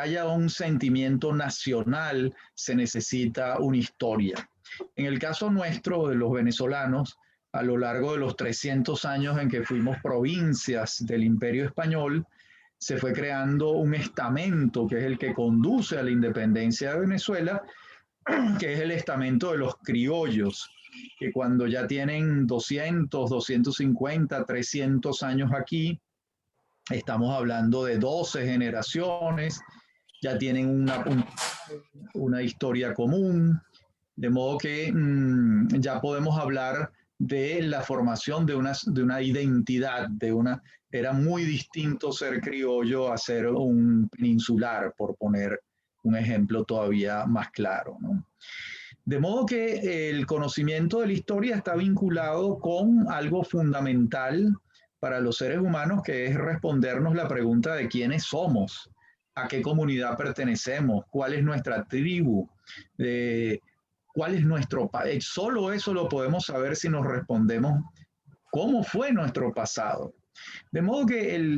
haya un sentimiento nacional, se necesita una historia. En el caso nuestro, de los venezolanos, a lo largo de los 300 años en que fuimos provincias del Imperio Español, se fue creando un estamento que es el que conduce a la independencia de Venezuela, que es el estamento de los criollos, que cuando ya tienen 200, 250, 300 años aquí, estamos hablando de 12 generaciones, ya tienen una historia común, de modo que ya podemos hablar de la formación de una identidad, era muy distinto ser criollo a ser un peninsular, por poner un ejemplo todavía más claro, ¿no? De modo que el conocimiento de la historia está vinculado con algo fundamental para los seres humanos, que es respondernos la pregunta de quiénes somos, a qué comunidad pertenecemos, cuál es nuestra tribu, cuál es nuestro país. Solo eso lo podemos saber si nos respondemos cómo fue nuestro pasado. De modo que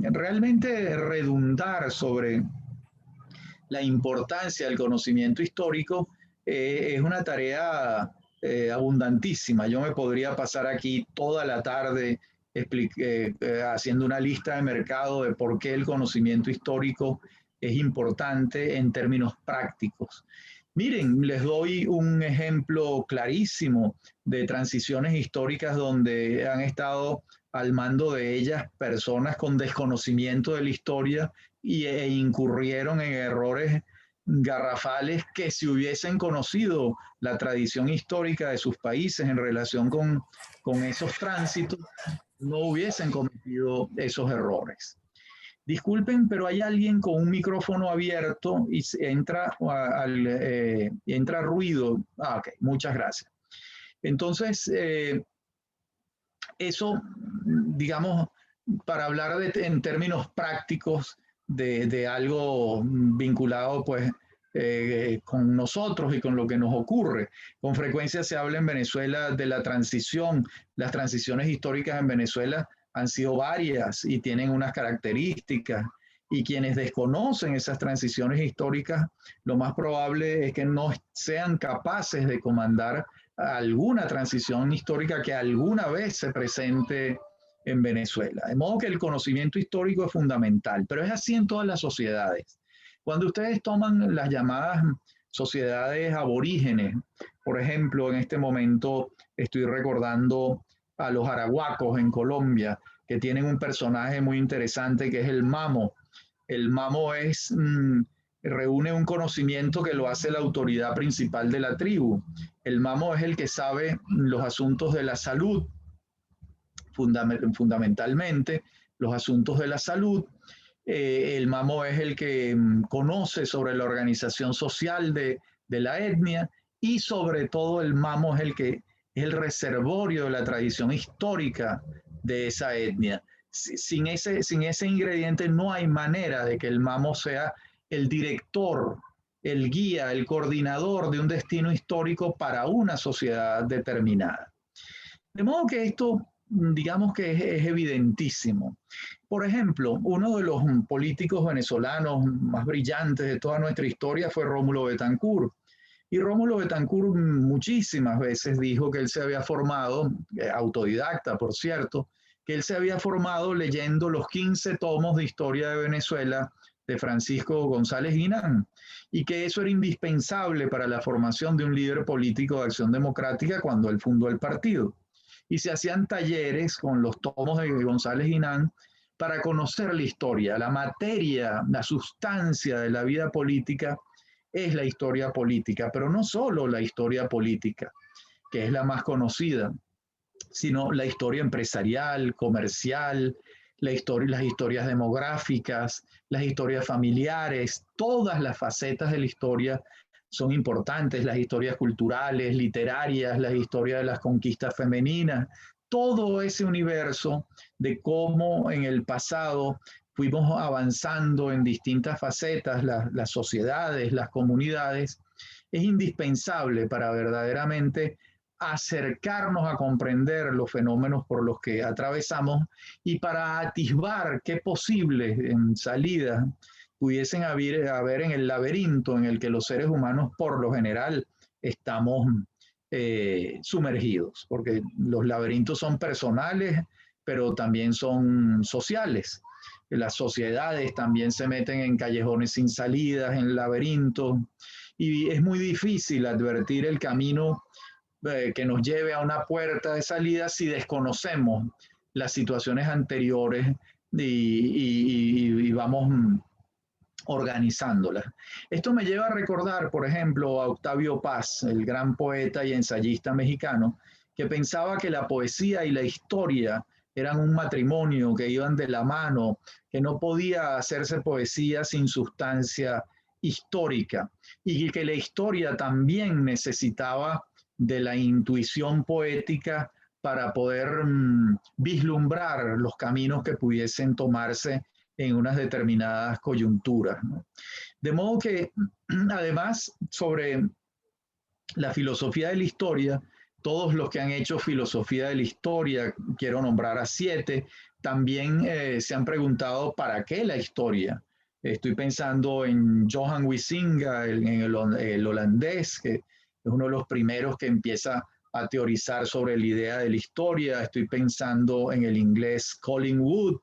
realmente redundar sobre la importancia del conocimiento histórico es una tarea abundantísima. Yo me podría pasar aquí toda la tarde haciendo una lista de mercado de por qué el conocimiento histórico es importante en términos prácticos. Miren, les doy un ejemplo clarísimo de transiciones históricas donde han estado al mando de ellas personas con desconocimiento de la historia e incurrieron en errores garrafales que, si hubiesen conocido la tradición histórica de sus países en relación con esos tránsitos, no hubiesen cometido esos errores. Disculpen, pero hay alguien con un micrófono abierto y entra ruido. Ok, muchas gracias. Entonces, eso, digamos, para hablar en términos prácticos de algo vinculado pues con nosotros y con lo que nos ocurre. Con frecuencia se habla en Venezuela de la transición. Las transiciones históricas en Venezuela han sido varias y tienen unas características, y quienes desconocen esas transiciones históricas, lo más probable es que no sean capaces de comandar alguna transición histórica que alguna vez se presente en Venezuela. De modo que el conocimiento histórico es fundamental, pero es así en todas las sociedades. Cuando ustedes toman las llamadas sociedades aborígenes, por ejemplo, en este momento estoy recordando a los arahuacos en Colombia, que tienen un personaje muy interesante que es el mamo. El mamo reúne un conocimiento que lo hace la autoridad principal de la tribu. El mamo es el que sabe los asuntos de la salud, fundamentalmente los asuntos de la salud. El mamo es el que conoce sobre la organización social de la etnia, y sobre todo el mamo es el que es el reservorio de la tradición histórica de esa etnia. Sin ese ingrediente no hay manera de que el mamo sea el director, el guía, el coordinador de un destino histórico para una sociedad determinada. De modo que esto, digamos que es evidentísimo. Por ejemplo, uno de los políticos venezolanos más brillantes de toda nuestra historia fue Rómulo Betancourt. Y Rómulo Betancourt muchísimas veces dijo que él se había formado, autodidacta por cierto, que él se había formado leyendo los 15 tomos de historia de Venezuela de Francisco González Guinán, y que eso era indispensable para la formación de un líder político de Acción Democrática cuando él fundó el partido. Y se hacían talleres con los tomos de González Guinán para conocer la historia, la materia, la sustancia de la vida política es la historia política, pero no solo la historia política, que es la más conocida, sino la historia empresarial, comercial, las historias demográficas, las historias familiares, todas las facetas de la historia son importantes, las historias culturales, literarias, las historias de las conquistas femeninas, todo ese universo de cómo en el pasado fuimos avanzando en distintas facetas, las sociedades, las comunidades, es indispensable para verdaderamente acercarnos a comprender los fenómenos por los que atravesamos y para atisbar qué posibles en salida pudiesen haber en el laberinto en el que los seres humanos por lo general estamos sumergidos, porque los laberintos son personales, pero también son sociales. Las sociedades también se meten en callejones sin salidas, en laberintos, y es muy difícil advertir el camino que nos lleve a una puerta de salida si desconocemos las situaciones anteriores y vamos organizándolas. Esto me lleva a recordar, por ejemplo, a Octavio Paz, el gran poeta y ensayista mexicano, que pensaba que la poesía y la historia eran un matrimonio, que iban de la mano, que no podía hacerse poesía sin sustancia histórica y que la historia también necesitaba de la intuición poética para poder vislumbrar los caminos que pudiesen tomarse en unas determinadas coyunturas, ¿no? De modo que, además, sobre la filosofía de la historia, todos los que han hecho filosofía de la historia, quiero nombrar a 7, también se han preguntado ¿para qué la historia? Estoy pensando en Johan Huizinga, el holandés, que es uno de los primeros que empieza a teorizar sobre la idea de la historia. Estoy pensando en el inglés Colin Wood,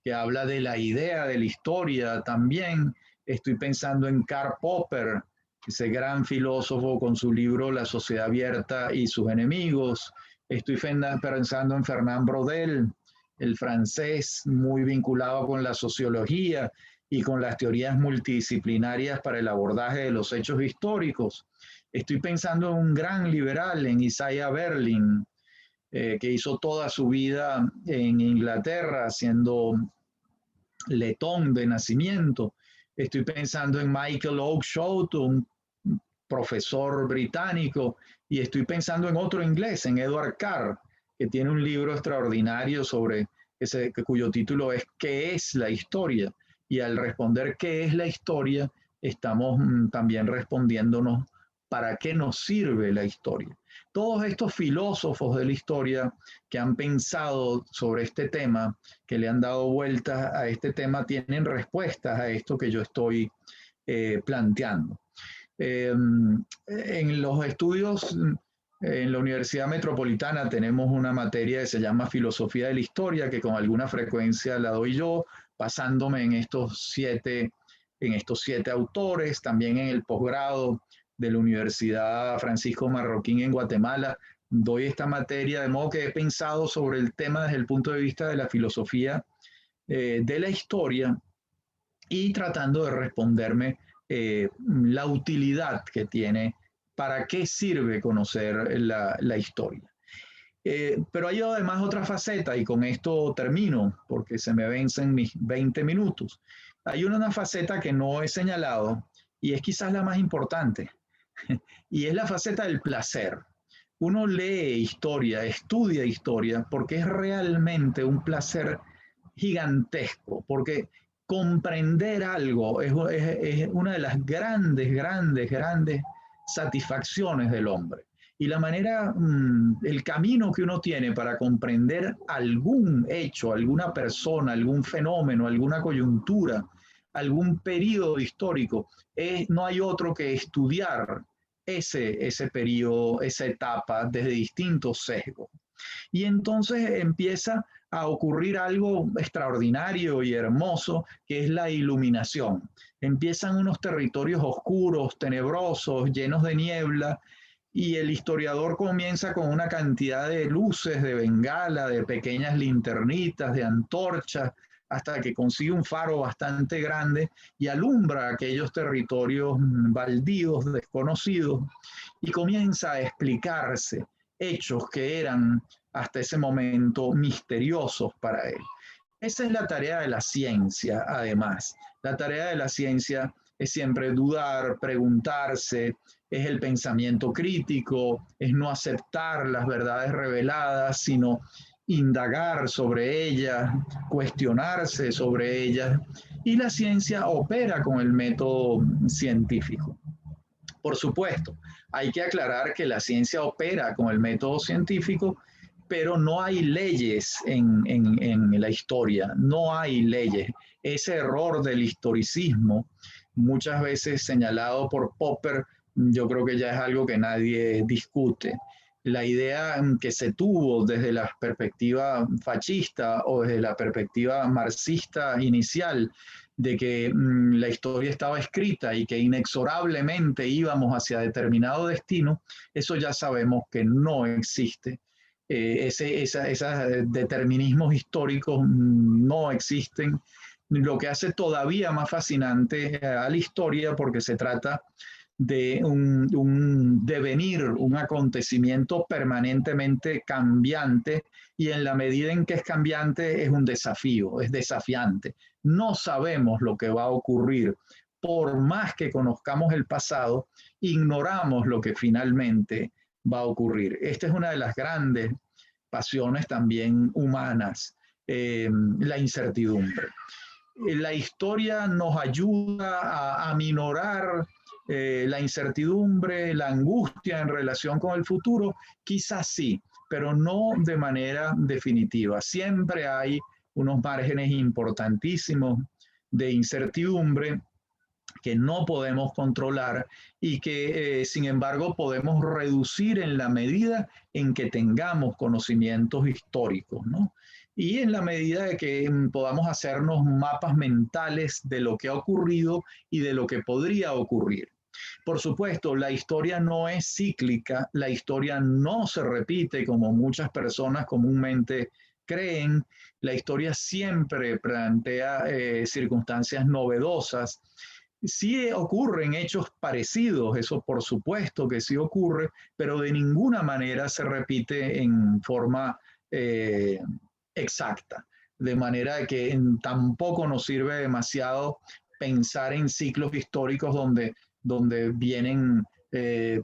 que habla de la idea de la historia también. Estoy pensando en Karl Popper, ese gran filósofo con su libro La sociedad abierta y sus enemigos. Estoy pensando en Fernand Braudel, el francés, muy vinculado con la sociología y con las teorías multidisciplinarias para el abordaje de los hechos históricos. Estoy pensando en un gran liberal, en Isaiah Berlin, que hizo toda su vida en Inglaterra, siendo letón de nacimiento. Estoy pensando en Michael Oakeshott, un profesor británico, y estoy pensando en otro inglés, en Edward Carr, que tiene un libro extraordinario sobre cuyo título es ¿Qué es la historia? Y al responder ¿qué es la historia? Estamos también respondiéndonos ¿para qué nos sirve la historia? Todos estos filósofos de la historia que han pensado sobre este tema, que le han dado vueltas a este tema, tienen respuestas a esto que yo estoy planteando. En los estudios en la Universidad Metropolitana tenemos una materia que se llama Filosofía de la Historia, que con alguna frecuencia la doy yo, basándome en estos siete autores. También en el posgrado de la Universidad Francisco Marroquín en Guatemala doy esta materia, de modo que he pensado sobre el tema desde el punto de vista de la filosofía de la historia y tratando de responderme la utilidad que tiene, para qué sirve conocer la historia. Pero hay además otra faceta, y con esto termino, porque se me vencen mis 20 minutos. Hay una faceta que no he señalado, y es quizás la más importante, y es la faceta del placer. Uno lee historia, estudia historia, porque es realmente un placer gigantesco, porque comprender algo es una de las grandes satisfacciones del hombre. Y la manera, el camino que uno tiene para comprender algún hecho, alguna persona, algún fenómeno, alguna coyuntura, algún periodo histórico, no hay otro que estudiar ese periodo, esa etapa desde distintos sesgos. Y entonces empieza a ocurrir algo extraordinario y hermoso, que es la iluminación. Empiezan unos territorios oscuros, tenebrosos, llenos de niebla, y el historiador comienza con una cantidad de luces, de bengala, de pequeñas linternitas, de antorchas, hasta que consigue un faro bastante grande y alumbra aquellos territorios baldíos, desconocidos, y comienza a explicarse hechos que eran hasta ese momento misteriosos para él. Esa es la tarea de la ciencia, además. La tarea de la ciencia es siempre dudar, preguntarse, es el pensamiento crítico, es no aceptar las verdades reveladas, sino indagar sobre ellas, cuestionarse sobre ellas. Y la ciencia opera con el método científico. Por supuesto, hay que aclarar que la ciencia opera con el método científico, pero no hay leyes en la historia, no hay leyes. Ese error del historicismo, muchas veces señalado por Popper, yo creo que ya es algo que nadie discute. La idea que se tuvo desde la perspectiva fascista o desde la perspectiva marxista inicial de que la historia estaba escrita y que inexorablemente íbamos hacia determinado destino, eso ya sabemos que no existe. Esos determinismos históricos no existen, lo que hace todavía más fascinante a la historia porque se trata de un devenir, un acontecimiento permanentemente cambiante y en la medida en que es cambiante es un desafío, es desafiante. No sabemos lo que va a ocurrir. Por más que conozcamos el pasado, ignoramos lo que finalmente va a ocurrir. Esta es una de las grandes pasiones también humanas, la incertidumbre. La historia nos ayuda a aminorar la incertidumbre, la angustia en relación con el futuro, quizás sí, pero no de manera definitiva. Siempre hay unos márgenes importantísimos de incertidumbre que no podemos controlar y que, sin embargo, podemos reducir en la medida en que tengamos conocimientos históricos, ¿no? Y en la medida de que podamos hacernos mapas mentales de lo que ha ocurrido y de lo que podría ocurrir. Por supuesto, la historia no es cíclica, la historia no se repite como muchas personas comúnmente creen, la historia siempre plantea circunstancias novedosas. Sí ocurren hechos parecidos, eso por supuesto que sí ocurre, pero de ninguna manera se repite en forma eh, exacta. De manera que tampoco nos sirve demasiado pensar en ciclos históricos donde vienen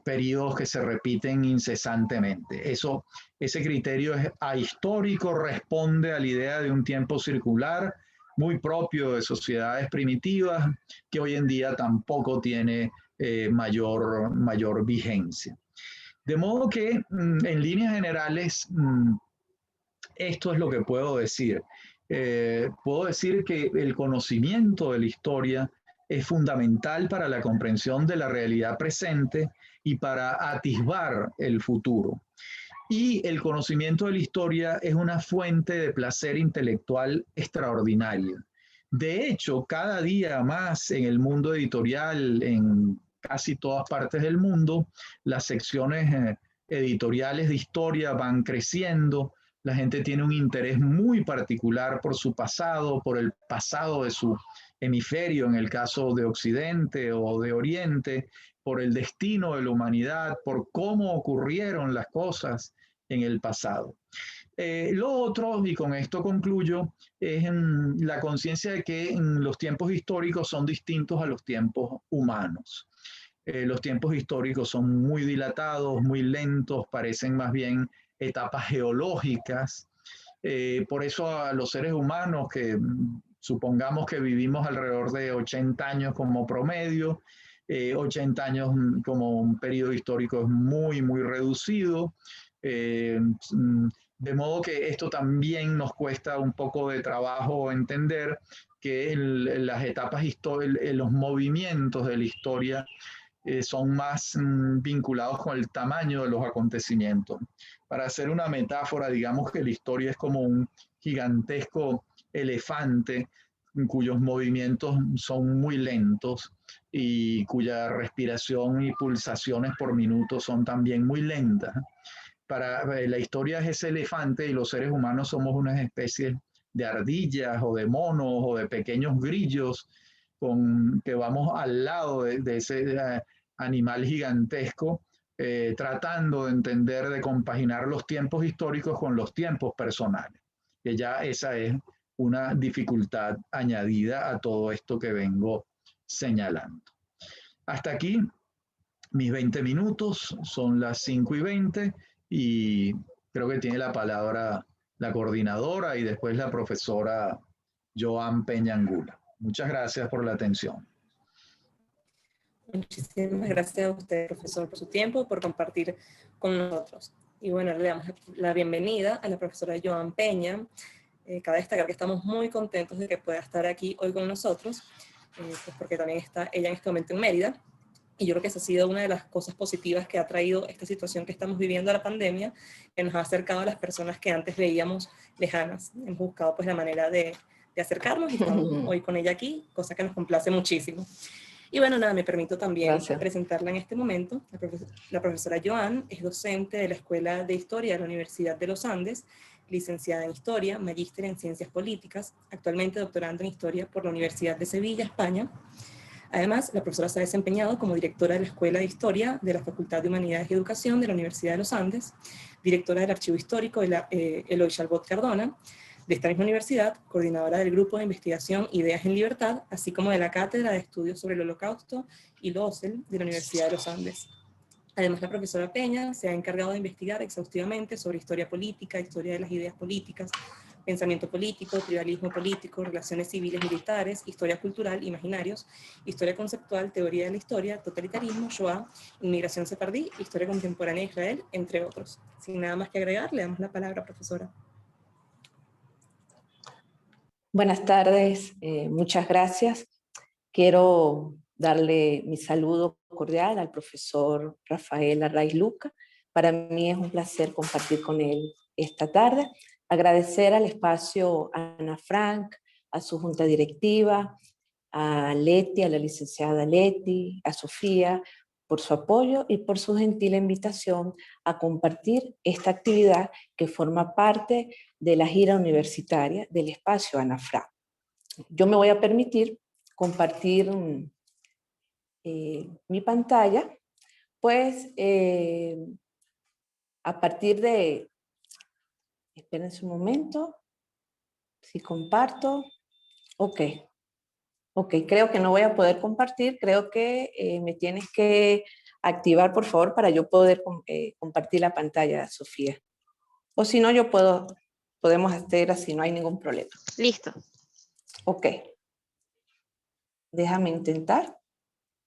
periodos que se repiten incesantemente. Ese criterio es ahistórico, responde a la idea de un tiempo circular, muy propio de sociedades primitivas, que hoy en día tampoco tiene mayor vigencia. De modo que, en líneas generales, esto es lo que puedo decir. Puedo decir que el conocimiento de la historia es fundamental para la comprensión de la realidad presente y para atisbar el futuro. Y el conocimiento de la historia es una fuente de placer intelectual extraordinaria. De hecho, cada día más en el mundo editorial, en casi todas partes del mundo, las secciones editoriales de historia van creciendo. La gente tiene un interés muy particular por su pasado, por el pasado de su hemisferio, en el caso de Occidente o de Oriente, por el destino de la humanidad, por cómo ocurrieron las cosas en el pasado. Lo otro, y con esto concluyo, es la conciencia de que los tiempos históricos son distintos a los tiempos humanos. Los tiempos históricos son muy dilatados, muy lentos, parecen más bien etapas geológicas. Por eso a los seres humanos que supongamos que vivimos alrededor de 80 años como promedio, 80 años como un periodo histórico es muy, muy reducido. De modo que esto también nos cuesta un poco de trabajo entender que las etapas históricas, los movimientos de la historia son más vinculados con el tamaño de los acontecimientos. Para hacer una metáfora, digamos que la historia es como un gigantesco elefante cuyos movimientos son muy lentos y cuya respiración y pulsaciones por minuto son también muy lentas. Para la historia es ese elefante y los seres humanos somos unas especies de ardillas o de monos o de pequeños grillos que vamos al lado de ese animal gigantesco, tratando de entender, de compaginar los tiempos históricos con los tiempos personales, que ya esa es una dificultad añadida a todo esto que vengo señalando. Hasta aquí mis 20 minutos, son las 5:20 y creo que tiene la palabra la coordinadora y después la profesora Joan Peñangula. Muchas gracias por la atención. Muchísimas gracias a usted, profesor, por su tiempo, por compartir con nosotros. Y bueno, le damos la bienvenida a la profesora Joan Peña. Cabe destacar que estamos muy contentos de que pueda estar aquí hoy con nosotros, pues porque también está ella en este momento en Mérida. Y yo creo que esa ha sido una de las cosas positivas que ha traído esta situación que estamos viviendo, la pandemia, que nos ha acercado a las personas que antes veíamos lejanas. Hemos buscado pues la manera de acercarnos y estamos hoy con ella aquí, cosa que nos complace muchísimo. Y bueno, nada, me permito también presentarla en este momento. La profesora Joan es docente de la Escuela de Historia de la Universidad de los Andes, licenciada en Historia, magíster en Ciencias Políticas, actualmente doctorando en Historia por la Universidad de Sevilla, España. Además, la profesora se ha desempeñado como directora de la Escuela de Historia de la Facultad de Humanidades y Educación de la Universidad de los Andes, directora del Archivo Histórico de la Eloy Chalbot Cardona, de esta misma universidad, coordinadora del Grupo de Investigación Ideas en Libertad, así como de la Cátedra de Estudios sobre el Holocausto y LOCEL de la Universidad de los Andes. Además, la profesora Peña se ha encargado de investigar exhaustivamente sobre historia política, historia de las ideas políticas, pensamiento político, tribalismo político, relaciones civiles militares, historia cultural, imaginarios, historia conceptual, teoría de la historia, totalitarismo, Shoah, inmigración sefardí, historia contemporánea de Israel, entre otros. Sin nada más que agregar, le damos la palabra, profesora. Buenas tardes, muchas gracias. Quiero darle mi saludo cordial al profesor Rafael Arraiz Luca. Para mí es un placer compartir con él esta tarde. Agradecer al espacio a Ana Frank, a su junta directiva, a Leti, a la licenciada Leti, a Sofía, por su apoyo y por su gentil invitación a compartir esta actividad que forma parte de la gira universitaria del espacio Ana Frank. Yo me voy a permitir compartir mi pantalla, pues a partir de, espérense un momento, si comparto, ok, creo que no voy a poder compartir, creo que me tienes que activar por favor para yo poder compartir la pantalla, Sofía. O si no, podemos hacer así, no hay ningún problema. Listo. Ok. Déjame intentar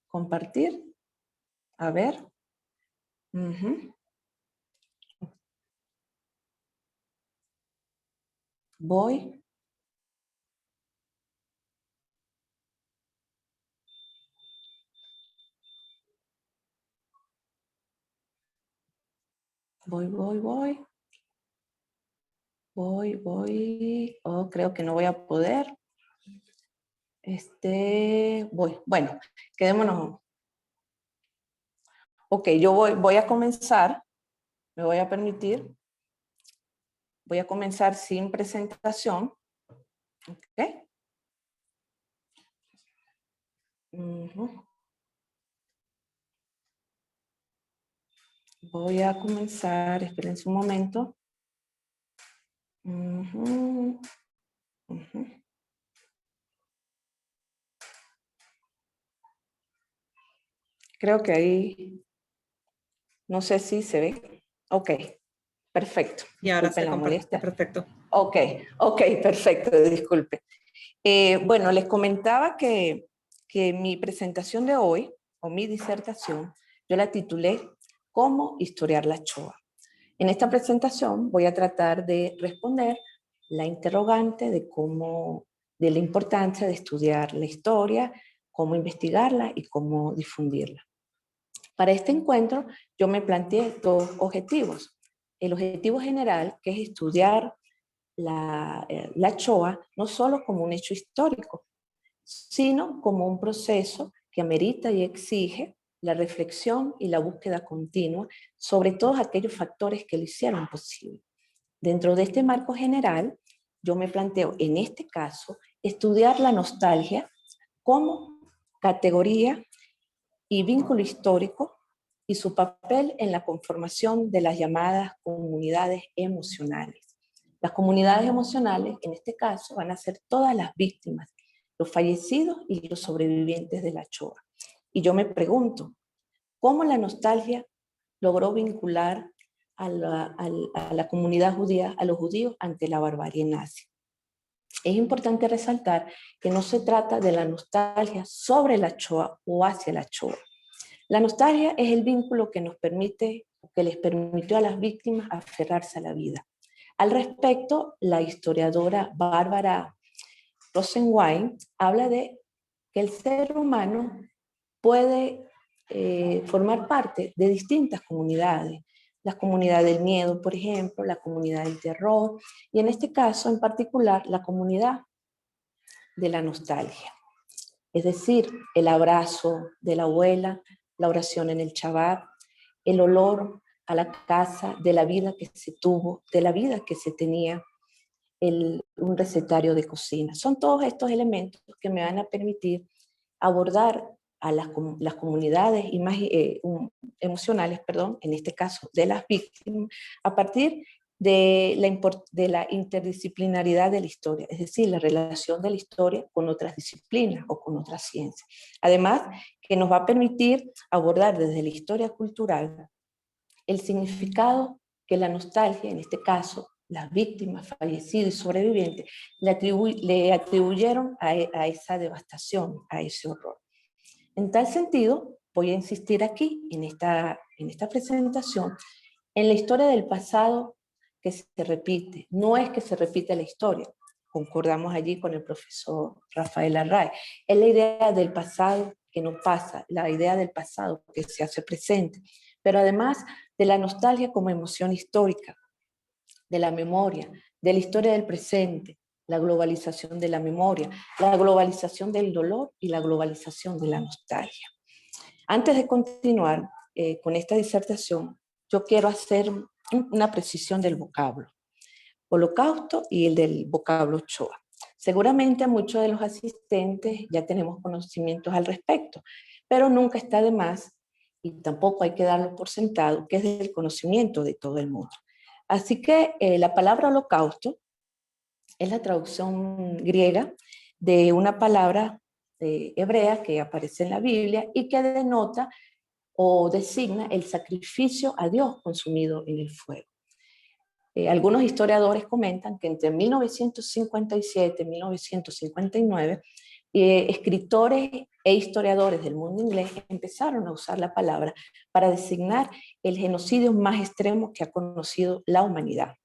compartir. A ver. Voy. Voy. Oh, creo que no voy a poder. Voy. Bueno, quedémonos. Ok, yo voy a comenzar. Me voy a permitir. Voy a comenzar sin presentación. Ok. Voy a comenzar, espérense un momento. Creo que ahí, no sé si se ve. Ok, perfecto. Y ahora se comparte, perfecto. Ok, perfecto, disculpe. Bueno, les comentaba que mi presentación de hoy, o mi disertación, yo la titulé ¿Cómo historiar la Shoah? En esta presentación voy a tratar de responder la interrogante de la importancia de estudiar la historia, cómo investigarla y cómo difundirla. Para este encuentro yo me planteé dos objetivos. El objetivo general, que es estudiar la Shoah no solo como un hecho histórico, sino como un proceso que amerita y exige la reflexión y la búsqueda continua sobre todos aquellos factores que lo hicieron posible. Dentro de este marco general, yo me planteo, en este caso, estudiar la nostalgia como categoría y vínculo histórico y su papel en la conformación de las llamadas comunidades emocionales. Las comunidades emocionales, en este caso, van a ser todas las víctimas, los fallecidos y los sobrevivientes de la Shoah. Y yo me pregunto, ¿cómo la nostalgia logró vincular a la comunidad judía, a los judíos, ante la barbarie nazi? Es importante resaltar que no se trata de la nostalgia sobre la Shoah o hacia la Shoah. La nostalgia es el vínculo que les permitió a las víctimas aferrarse a la vida, Al respecto, la historiadora Bárbara Rosenwein habla de que el ser humano puede formar parte de distintas comunidades. La comunidad del miedo, por ejemplo, la comunidad del terror, y en este caso en particular la comunidad de la nostalgia. Es decir, el abrazo de la abuela, la oración en el Shabbat, el olor a la casa de la vida que se tuvo, de la vida que se tenía, un recetario de cocina. Son todos estos elementos que me van a permitir abordar a las comunidades emocionales, en este caso de las víctimas, a partir de la interdisciplinaridad de la historia, es decir, la relación de la historia con otras disciplinas o con otras ciencias. Además, que nos va a permitir abordar desde la historia cultural el significado que la nostalgia, en este caso, las víctimas, fallecidos y sobrevivientes, le atribuyeron a esa devastación, a ese horror. En tal sentido, voy a insistir aquí, en esta presentación, en la historia del pasado que se repite. No es que se repite la historia, concordamos allí con el profesor Rafael Array, es la idea del pasado que no pasa, la idea del pasado que se hace presente, pero además de la nostalgia como emoción histórica, de la memoria, de la historia del presente, la globalización de la memoria, la globalización del dolor y la globalización de la nostalgia. Antes de continuar con esta disertación, yo quiero hacer una precisión del vocablo holocausto y el del vocablo Shoah. Seguramente muchos de los asistentes ya tenemos conocimientos al respecto, pero nunca está de más, y tampoco hay que darlo por sentado, que es del conocimiento de todo el mundo. Así que la palabra holocausto es la traducción griega de una palabra hebrea que aparece en la Biblia y que denota o designa el sacrificio a Dios consumido en el fuego. Algunos historiadores comentan que entre 1957 y 1959, escritores e historiadores del mundo inglés empezaron a usar la palabra para designar el genocidio más extremo que ha conocido la humanidad.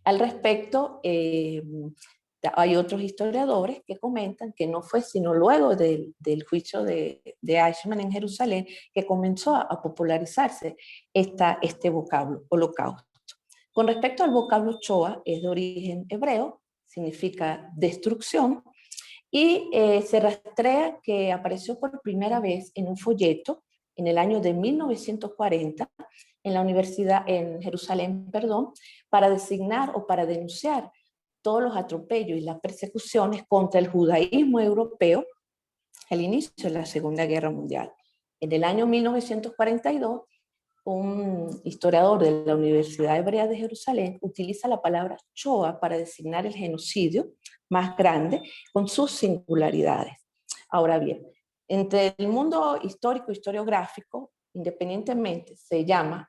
Al respecto, hay otros historiadores que comentan que no fue sino luego del juicio de Eichmann en Jerusalén que comenzó a popularizarse este vocablo, holocausto. Con respecto al vocablo Shoah, es de origen hebreo, significa destrucción, y se rastrea que apareció por primera vez en un folleto en el año de 1940 en la universidad, en Jerusalén, para designar o para denunciar todos los atropellos y las persecuciones contra el judaísmo europeo al inicio de la Segunda Guerra Mundial. En el año 1942, un historiador de la Universidad Hebrea de Jerusalén utiliza la palabra Shoah para designar el genocidio más grande con sus singularidades. Ahora bien, entre el mundo histórico e historiográfico, independientemente se llame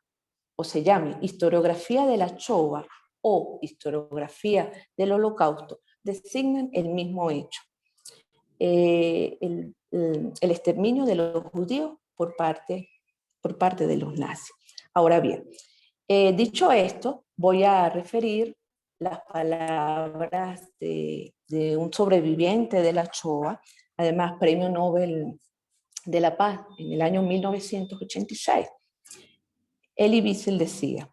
historiografía de la Shoah o historiografía del Holocausto, designan el mismo hecho. El exterminio de los judíos por parte de los nazis. Ahora bien, dicho esto, voy a referir las palabras de un sobreviviente de la Shoah, además Premio Nobel de la Paz en el año 1986. Elie Wiesel decía: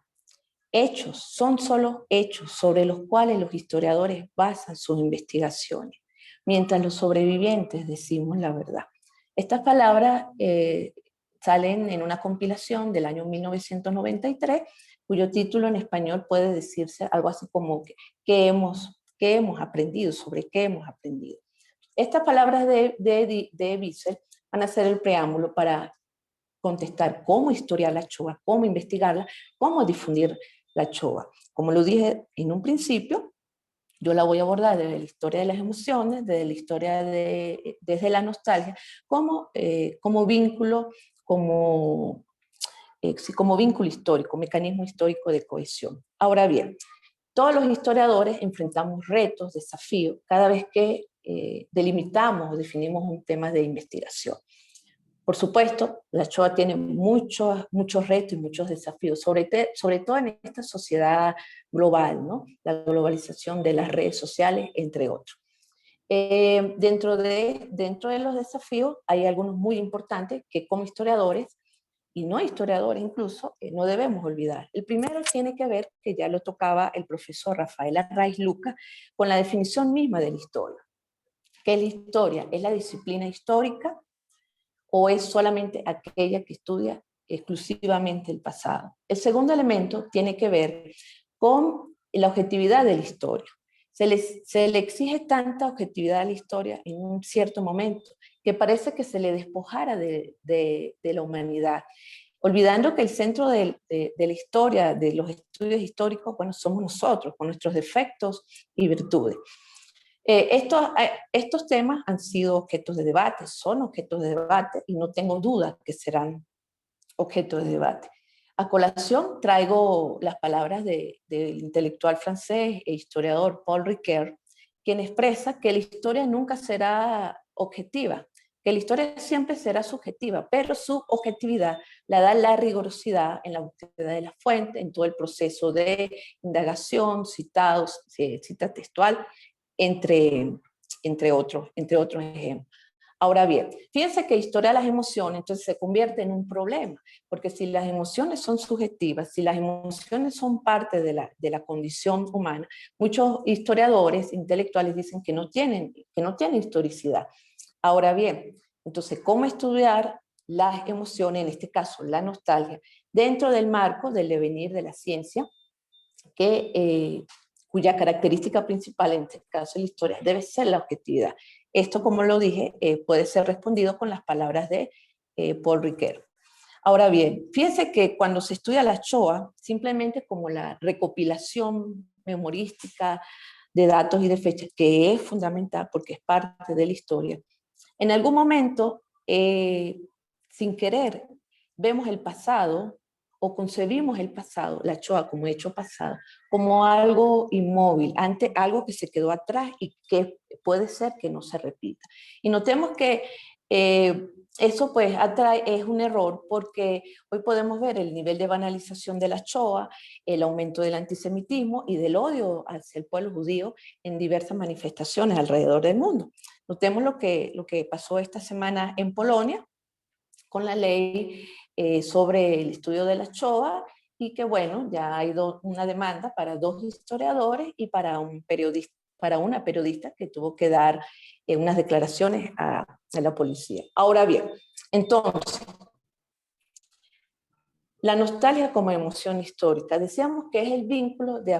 hechos son solo hechos sobre los cuales los historiadores basan sus investigaciones, mientras los sobrevivientes decimos la verdad. Estas palabras salen en una compilación del año 1993, cuyo título en español puede decirse algo así como ¿qué hemos aprendido? ¿Sobre qué hemos aprendido? Estas palabras de Wiesel van a ser el preámbulo para contestar cómo historiar la Shoah, cómo investigarla, cómo difundir la Shoah. Como lo dije en un principio, yo la voy a abordar desde la historia de las emociones, desde la historia desde la nostalgia, como vínculo, como vínculo histórico, mecanismo histórico de cohesión. Ahora bien, todos los historiadores enfrentamos retos, desafíos, cada vez que delimitamos o definimos un tema de investigación. Por supuesto, la Shoah tiene muchos retos y muchos desafíos, sobre todo en esta sociedad global, ¿no? La globalización de las redes sociales, entre otros. Dentro de los desafíos hay algunos muy importantes que como historiadores, y no historiadores incluso, no debemos olvidar. El primero tiene que ver, que ya lo tocaba el profesor Rafael Arraiz Luca, con la definición misma de la historia. ¿Qué es la historia? ¿Es la disciplina histórica o es solamente aquella que estudia exclusivamente el pasado? El segundo elemento tiene que ver con la objetividad de la historia. Se le exige tanta objetividad a la historia en un cierto momento que parece que se le despojara de la humanidad, olvidando que el centro de la historia, de los estudios históricos, bueno, somos nosotros, con nuestros defectos y virtudes. Estos temas han sido objetos de debate, son objetos de debate, y no tengo duda que serán objetos de debate. A colación traigo las palabras del intelectual francés e historiador Paul Ricoeur, quien expresa que la historia nunca será objetiva, que la historia siempre será subjetiva, pero su objetividad la da la rigurosidad en la búsqueda de la fuente, en todo el proceso de indagación, cita textual, entre otros ejemplos. Ahora bien, fíjense que historia de las emociones entonces se convierte en un problema, porque si las emociones son subjetivas, si las emociones son parte de la condición humana, muchos historiadores intelectuales dicen que no tienen historicidad. Ahora bien, entonces, ¿cómo estudiar las emociones, en este caso la nostalgia, dentro del marco del devenir de la ciencia, cuya característica principal, en este caso en la historia, debe ser la objetividad? Esto, como lo dije, puede ser respondido con las palabras de Paul Ricoeur. Ahora bien, fíjense que cuando se estudia la Shoah, simplemente como la recopilación memorística de datos y de fechas, que es fundamental porque es parte de la historia, en algún momento, sin querer, vemos el pasado o concebimos el pasado, la Shoah como hecho pasado, como algo inmóvil, algo que se quedó atrás y que puede ser que no se repita. Y notemos que eso pues es un error, porque hoy podemos ver el nivel de banalización de la Shoah, el aumento del antisemitismo y del odio hacia el pueblo judío en diversas manifestaciones alrededor del mundo. Notemos lo que pasó esta semana en Polonia con la ley sobre el estudio de la Shoah, y que bueno, ya hay una demanda para 2 historiadores y para una periodista que tuvo que dar unas declaraciones a la policía. Ahora bien, entonces, la nostalgia como emoción histórica, decíamos que es el vínculo de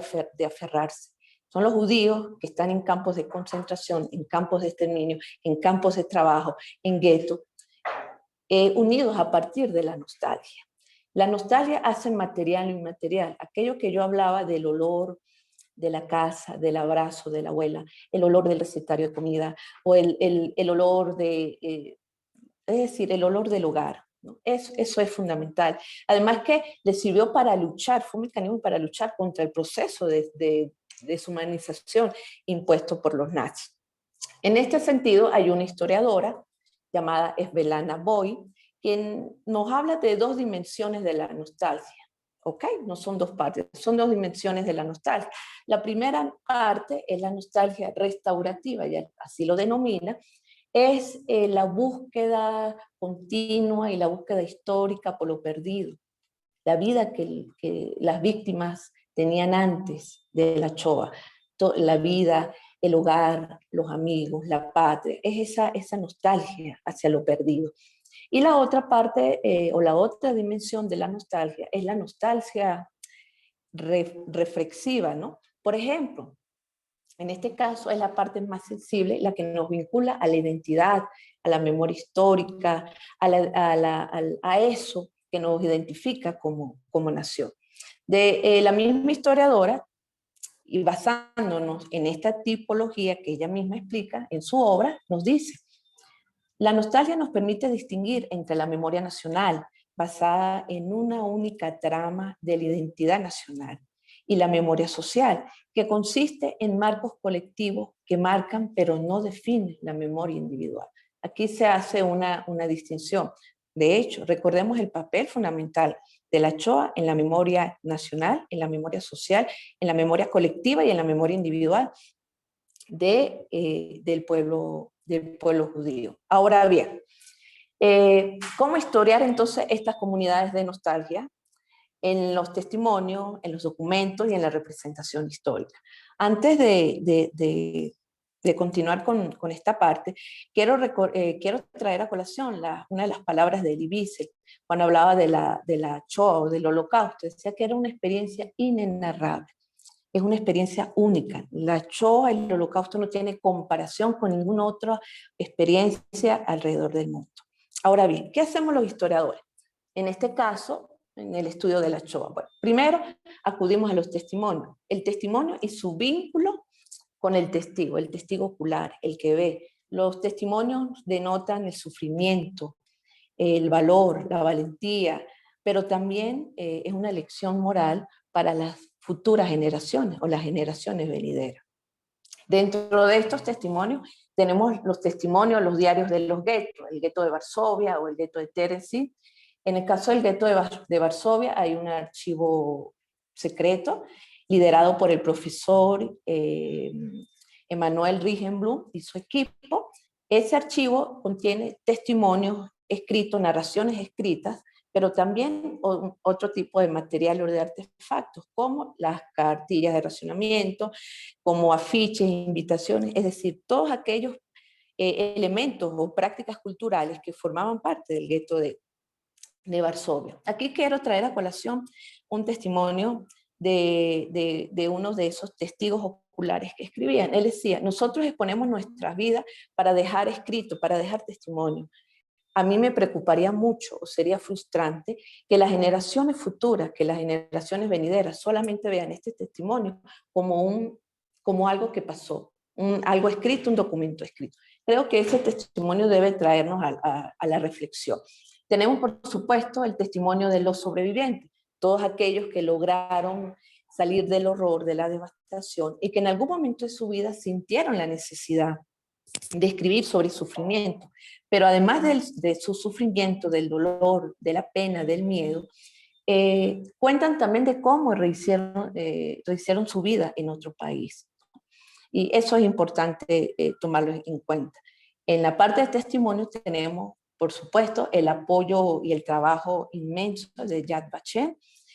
aferrarse. Son los judíos que están en campos de concentración, en campos de exterminio, en campos de trabajo, en guetos, unidos a partir de la nostalgia. La nostalgia hace material lo inmaterial, aquello que yo hablaba del olor de la casa, del abrazo de la abuela, el olor del recetario de comida, o el olor es decir, el olor del hogar, ¿no? Eso es fundamental. Además que le sirvió para luchar, fue un mecanismo para luchar contra el proceso de deshumanización impuesto por los nazis. En este sentido, hay una historiadora llamada Svetlana Boy, quien nos habla de 2 dimensiones de la nostalgia. ¿Ok? No son 2 partes, son 2 dimensiones de la nostalgia. La primera parte es la nostalgia restaurativa, ya así lo denomina, es la búsqueda continua y la búsqueda histórica por lo perdido, la vida que las víctimas tenían antes de la Shoah, la vida, el hogar, los amigos, la patria, es esa nostalgia hacia lo perdido. Y la otra parte, o la otra dimensión de la nostalgia, es la nostalgia reflexiva, ¿no? Por ejemplo, en este caso es la parte más sensible, la que nos vincula a la identidad, a la memoria histórica, a eso que nos identifica como nación. De la misma historiadora, y basándonos en esta tipología que ella misma explica en su obra, nos dice: la nostalgia nos permite distinguir entre la memoria nacional, basada en una única trama de la identidad nacional, y la memoria social, que consiste en marcos colectivos que marcan pero no definen la memoria individual. Aquí se hace una distinción. De hecho, recordemos el papel fundamental de la Shoah en la memoria nacional, en la memoria social, en la memoria colectiva y en la memoria individual del pueblo judío. Ahora bien, ¿cómo historiar entonces estas comunidades de nostalgia? En los testimonios, en los documentos y en la representación histórica. Antes de continuar con esta parte, quiero traer a colación una de las palabras de Elie Wiesel, cuando hablaba de la Shoah o del Holocausto. Decía que era una experiencia inenarrable, es una experiencia única. La Shoah, el Holocausto, no tiene comparación con ninguna otra experiencia alrededor del mundo. Ahora bien, ¿qué hacemos los historiadores? En este caso, en el estudio de la Shoah. Bueno, primero acudimos a los testimonios. El testimonio y su vínculo con el testigo ocular, el que ve. Los testimonios denotan el sufrimiento, el valor, la valentía, pero también es una lección moral para las futuras generaciones o las generaciones venideras. Dentro de estos testimonios tenemos los testimonios, los diarios de los guetos, el gueto de Varsovia o el gueto de Terezín. En el caso del gueto de Varsovia hay un archivo secreto liderado por el profesor Emanuel Rijgenblum y su equipo. Ese archivo contiene testimonios escritos, narraciones escritas, pero también otro tipo de material o de artefactos, como las cartillas de racionamiento, como afiches, invitaciones, es decir, todos aquellos elementos o prácticas culturales que formaban parte del gueto de Varsovia. Aquí quiero traer a colación un testimonio de uno de esos testigos oculares que escribían. Él decía: nosotros exponemos nuestras vidas para dejar escrito, para dejar testimonio. A mí me preocuparía mucho o sería frustrante que las generaciones futuras, que las generaciones venideras solamente vean este testimonio como algo que pasó, algo escrito, un documento escrito. Creo que ese testimonio debe traernos a la reflexión. Tenemos, por supuesto, el testimonio de los sobrevivientes, todos aquellos que lograron salir del horror, de la devastación, y que en algún momento de su vida sintieron la necesidad de escribir sobre sufrimiento. Pero además de su sufrimiento, del dolor, de la pena, del miedo, cuentan también de cómo rehicieron su vida en otro país. Y eso es importante tomarlo en cuenta. En la parte de testimonio tenemos, por supuesto, el apoyo y el trabajo inmenso de Yad Vashem,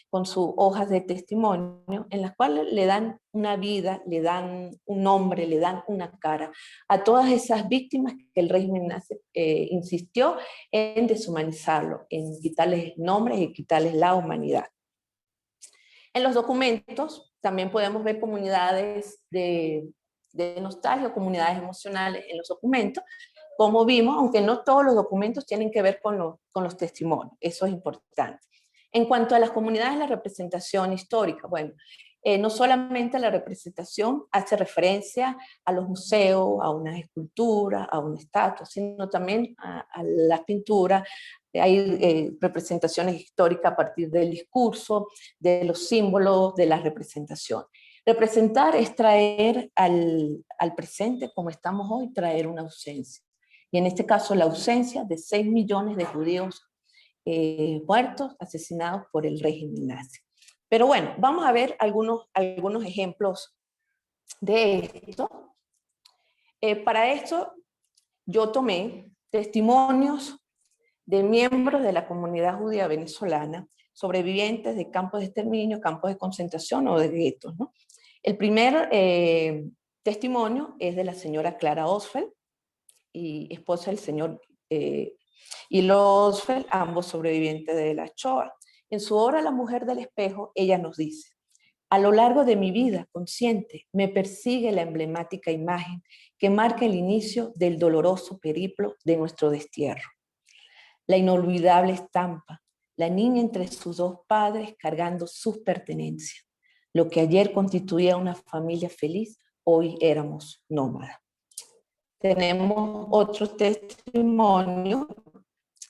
con sus hojas de testimonio, en las cuales le dan una vida, le dan un nombre, le dan una cara a todas esas víctimas que el régimen nazi insistió en deshumanizarlo, en quitarles nombres y quitarles la humanidad. En los documentos también podemos ver comunidades de nostalgia, comunidades emocionales en los documentos, como vimos, aunque no todos los documentos tienen que ver con los testimonios, eso es importante. En cuanto a las comunidades, la representación histórica, bueno, no solamente la representación hace referencia a los museos, a unas esculturas, a una estatua, sino también a las pinturas. Hay representaciones históricas a partir del discurso, de los símbolos, de las representaciones. Representar es traer al presente, como estamos hoy, traer una ausencia. Y en este caso, la ausencia de 6 millones de judíos muertos, asesinados por el régimen nazi. Pero bueno, vamos a ver algunos ejemplos de esto. Para esto, yo tomé testimonios de miembros de la comunidad judía venezolana, sobrevivientes de campos de exterminio, campos de concentración o de guetos, ¿no? El primer testimonio es de la señora Clara Osfeld, y esposa del señor Hilo Osfeld, ambos sobrevivientes de la Shoah. En su obra La mujer del espejo, ella nos dice: a lo largo de mi vida consciente me persigue la emblemática imagen que marca el inicio del doloroso periplo de nuestro destierro. La inolvidable estampa, la niña entre sus dos padres cargando sus pertenencias. Lo que ayer constituía una familia feliz, hoy éramos nómadas. Tenemos otro testimonio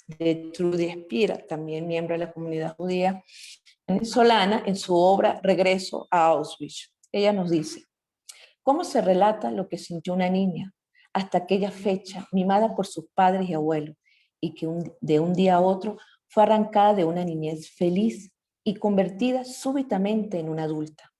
de Trudy Espira, también miembro de la comunidad judía venezolana, en su obra Regreso a Auschwitz. Ella nos dice: ¿cómo se relata lo que sintió una niña hasta aquella fecha, mimada por sus padres y abuelos, y que de un día a otro fue arrancada de una niñez feliz y convertida súbitamente en una adulta.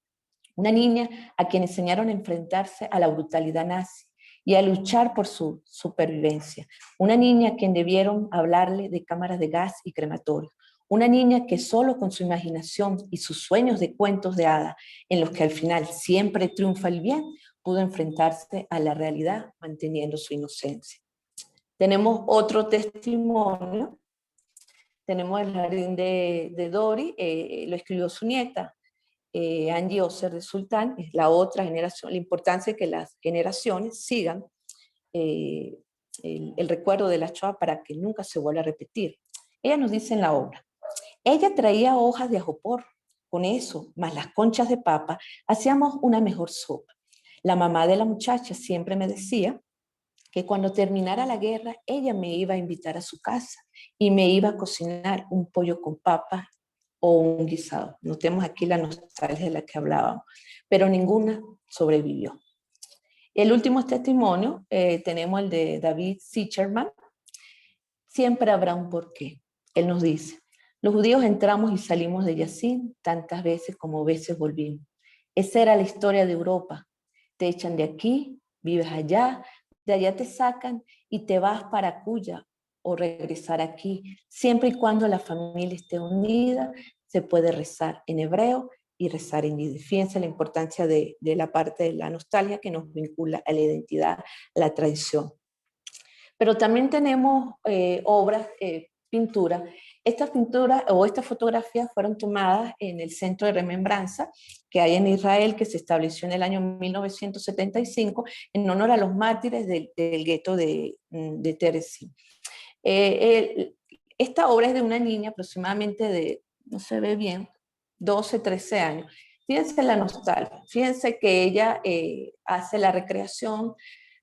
Una niña a quien enseñaron a enfrentarse a la brutalidad nazi y a luchar por su supervivencia. Una niña a quien debieron hablarle de cámaras de gas y crematorios. Una niña que solo con su imaginación y sus sueños de cuentos de hadas, en los que al final siempre triunfa el bien, pudo enfrentarse a la realidad manteniendo su inocencia. Tenemos otro testimonio. Tenemos el jardín de Dori, lo escribió su nieta, Angie Oser de Sultán. Es la otra generación, la importancia de que las generaciones sigan el recuerdo de la Shoah para que nunca se vuelva a repetir. Ella nos dice en la obra: ella traía hojas de ajopor, con eso, más las conchas de papa, hacíamos una mejor sopa. La mamá de la muchacha siempre me decía que cuando terminara la guerra, ella me iba a invitar a su casa y me iba a cocinar un pollo con papas o un guisado. Notemos aquí la nostalgia de la que hablábamos, pero ninguna sobrevivió. El último testimonio tenemos el de David Sicherman. Siempre habrá un porqué. Él nos dice: los judíos entramos y salimos de Yazin tantas veces como veces volvimos. Esa era la historia de Europa. Te echan de aquí, vives allá, de allá te sacan y te vas para Cuya o regresar aquí. Siempre y cuando la familia esté unida, se puede rezar en hebreo y rezar en yiddish. Fíjense la importancia de la parte de la nostalgia que nos vincula a la identidad, a la tradición. Pero también tenemos obras, pinturas. Estas pinturas o estas fotografías fueron tomadas en el Centro de Remembranza que hay en Israel, que se estableció en el año 1975 en honor a los mártires del gueto de Terezín. Esta obra es de una niña aproximadamente de, no se ve bien, 12, 13 años. Fíjense la nostalgia, fíjense que ella hace la recreación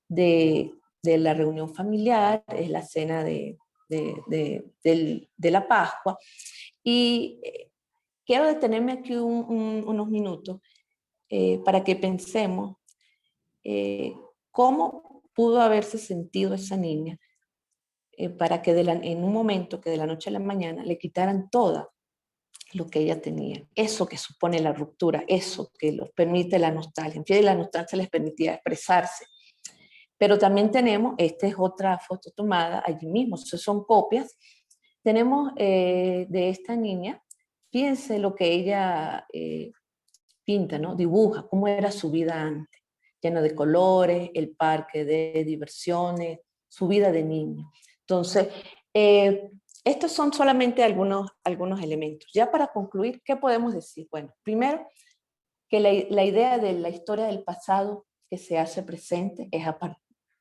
de la reunión familiar, es la cena de la Pascua. Y quiero detenerme aquí unos minutos para que pensemos cómo pudo haberse sentido esa niña para que en un momento que de la noche a la mañana le quitaran todo lo que ella tenía, eso que supone la ruptura, eso que los permite la nostalgia. En fin, la nostalgia les permitía expresarse. Pero también tenemos, esta es otra foto tomada allí mismo, son copias. Tenemos de esta niña, fíjense lo que ella pinta, ¿no? Dibuja cómo era su vida antes, lleno de colores, el parque de diversiones, su vida de niño. Entonces, estos son solamente algunos elementos. Ya para concluir, ¿qué podemos decir? Bueno, primero, que la idea de la historia del pasado que se hace presente es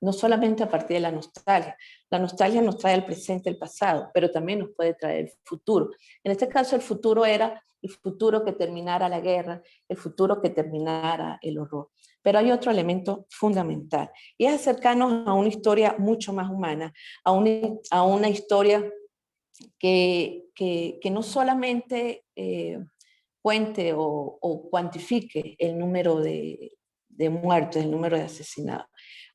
no solamente a partir de la nostalgia. La nostalgia nos trae el presente, el pasado, pero también nos puede traer el futuro. En este caso, el futuro era el futuro que terminara la guerra, el futuro que terminara el horror. Pero hay otro elemento fundamental, y es acercarnos a una historia mucho más humana, a una historia que no solamente cuente o cuantifique el número de muertos, el número de asesinados.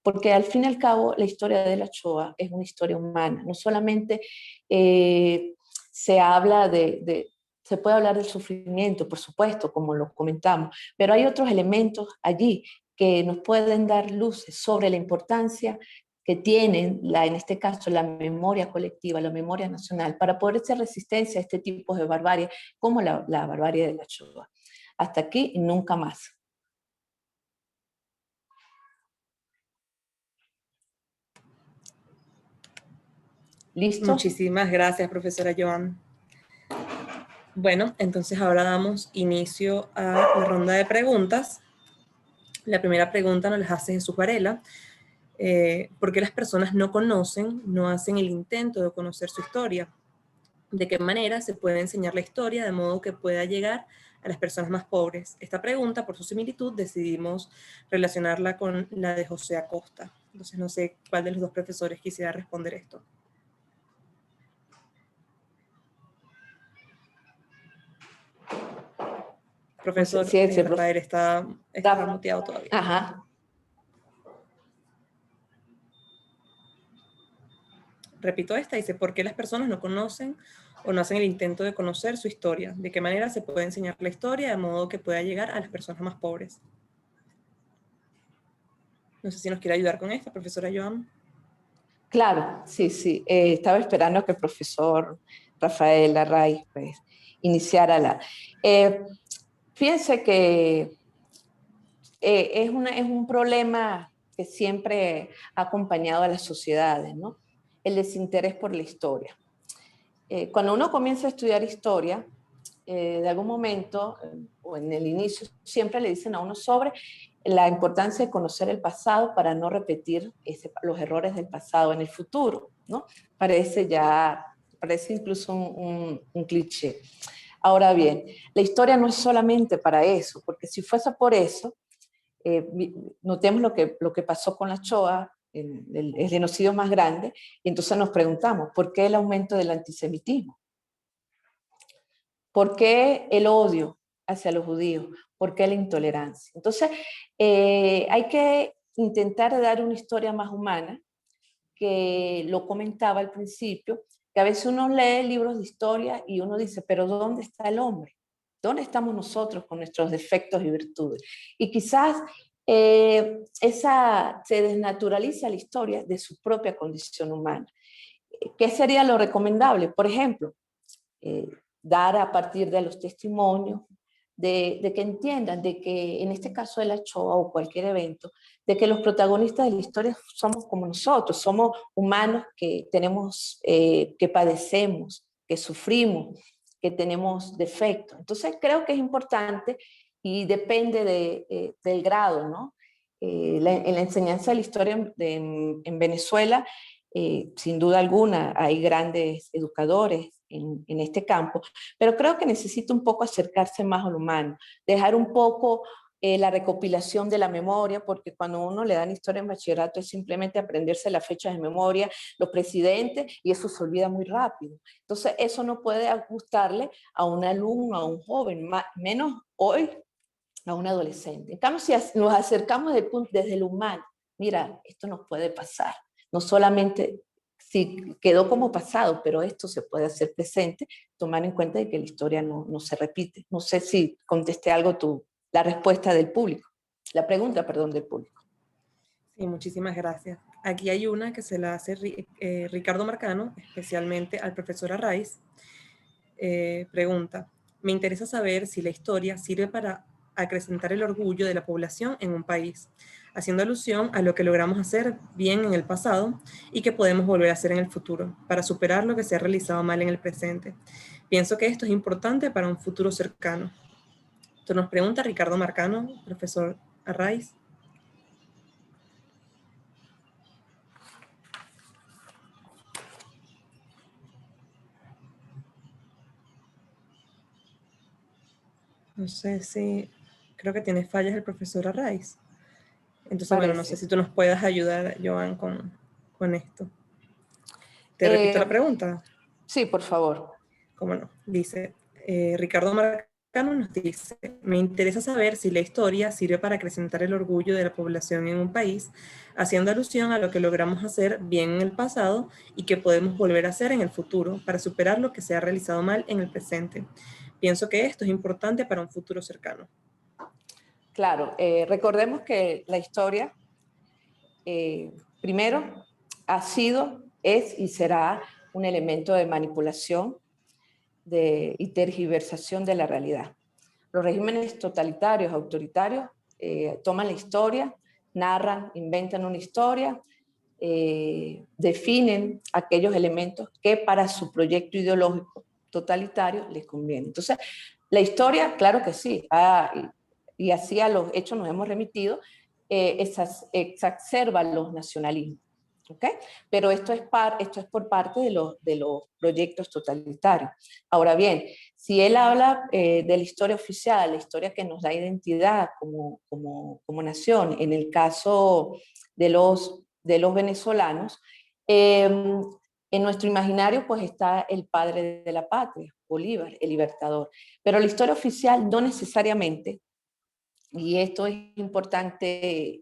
Porque al fin y al cabo la historia de la Shoah es una historia humana. No solamente se habla se puede hablar del sufrimiento, por supuesto, como lo comentamos, pero hay otros elementos allí que nos pueden dar luces sobre la importancia que tienen, en este caso, la memoria colectiva, la memoria nacional, para poder hacer resistencia a este tipo de barbarie, como la barbarie de la Shoah. Hasta aquí y nunca más. ¿Listo? Muchísimas gracias, profesora Joan. Bueno, entonces ahora damos inicio a la ronda de preguntas. La primera pregunta nos la hace Jesús Varela. ¿Por qué las personas no conocen, no hacen el intento de conocer su historia? ¿De qué manera se puede enseñar la historia de modo que pueda llegar a las personas más pobres? Esta pregunta, por su similitud, decidimos relacionarla con la de José Acosta. Entonces no sé cuál de los dos profesores quisiera responder esto. Profesor, Sí, Rafael está muteado todavía. Ajá. repito esta, dice, ¿por qué las personas no conocen o no hacen el intento de conocer su historia? ¿De qué manera se puede enseñar la historia de modo que pueda llegar a las personas más pobres? No sé si nos quiere ayudar con esto, profesora Joan. Claro, sí, sí. Estaba esperando que el profesor Rafael Arraiz pues, iniciara la... Fíjense que es un problema que siempre ha acompañado a las sociedades, ¿no? El desinterés por la historia. Cuando uno comienza a estudiar historia, de algún momento, o en el inicio, siempre le dicen a uno sobre la importancia de conocer el pasado para no repetir los errores del pasado en el futuro, ¿no? Parece incluso un cliché. Ahora bien, la historia no es solamente para eso, porque si fuese por eso, notemos lo que pasó con la Shoah, el genocidio más grande, y entonces nos preguntamos, ¿por qué el aumento del antisemitismo? ¿Por qué el odio hacia los judíos? ¿Por qué la intolerancia? Entonces, hay que intentar dar una historia más humana, que lo comentaba al principio, que a veces uno lee libros de historia y uno dice, pero ¿dónde está el hombre? ¿Dónde estamos nosotros con nuestros defectos y virtudes? Y quizás se desnaturaliza la historia de su propia condición humana. ¿Qué sería lo recomendable? Por ejemplo, eh, dar a partir de los testimonios, de que entiendan, de que en este caso de la Shoah o cualquier evento, de que los protagonistas de la historia somos como nosotros, somos humanos que tenemos, que padecemos, que sufrimos, que tenemos defectos. Entonces creo que es importante y depende del grado, ¿no? En la enseñanza de la historia en Venezuela, sin duda alguna, hay grandes educadores en este campo, pero creo que necesita un poco acercarse más al humano, dejar un poco la recopilación de la memoria, porque cuando uno le dan historia en bachillerato es simplemente aprenderse las fechas de memoria, los presidentes, y eso se olvida muy rápido. Entonces eso no puede gustarle a un alumno, a un joven, menos hoy a un adolescente. En cambio, si nos acercamos desde el humano, mira, esto nos puede pasar. No solamente si quedó como pasado, pero esto se puede hacer presente, tomar en cuenta de que la historia no se repite. No sé si contesté algo la respuesta del público, la pregunta, perdón, del público. Sí, muchísimas gracias. Aquí hay una que se la hace Ricardo Marcano, especialmente al profesor Arraiz. Pregunta, me interesa saber si la historia sirve para acrecentar el orgullo de la población en un país, haciendo alusión a lo que logramos hacer bien en el pasado y que podemos volver a hacer en el futuro, para superar lo que se ha realizado mal en el presente. Pienso que esto es importante para un futuro cercano. Esto nos pregunta Ricardo Marcano, profesor Arraiz. No sé si, creo que tiene fallas el profesor Arraiz. Entonces, Parece. bueno, no sé si tú nos puedas ayudar, Joan, con esto. ¿Te repito la pregunta? Sí, por favor. ¿Cómo no? Dice, Ricardo Marcano nos dice, me interesa saber si la historia sirve para acrecentar el orgullo de la población en un país, haciendo alusión a lo que logramos hacer bien en el pasado y que podemos volver a hacer en el futuro, para superar lo que se ha realizado mal en el presente. Pienso que esto es importante para un futuro cercano. Claro, recordemos que la historia, primero, ha sido, es y será un elemento de manipulación y tergiversación de la realidad. Los regímenes totalitarios, autoritarios, toman la historia, narran, inventan una historia, definen aquellos elementos que para su proyecto ideológico totalitario les conviene. Entonces, la historia, claro que sí, y así a los hechos nos hemos remitido, exacerba los nacionalismos. ¿Okay? Pero esto es por parte de los proyectos totalitarios. Ahora bien, si él habla de la historia oficial, la historia que nos da identidad como nación, en el caso de los venezolanos, en nuestro imaginario pues está el padre de la patria, Bolívar, el libertador. Pero la historia oficial no necesariamente, y esto es importante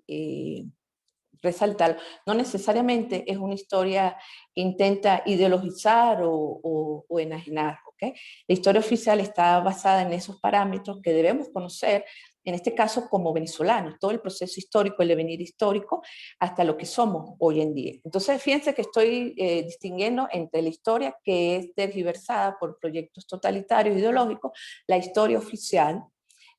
resaltarlo, no necesariamente es una historia que intenta ideologizar o enajenar, ¿ok? La historia oficial está basada en esos parámetros que debemos conocer, en este caso como venezolanos, todo el proceso histórico, el devenir histórico, hasta lo que somos hoy en día. Entonces, fíjense que estoy distinguiendo entre la historia que es tergiversada por proyectos totalitarios ideológicos, la historia oficial,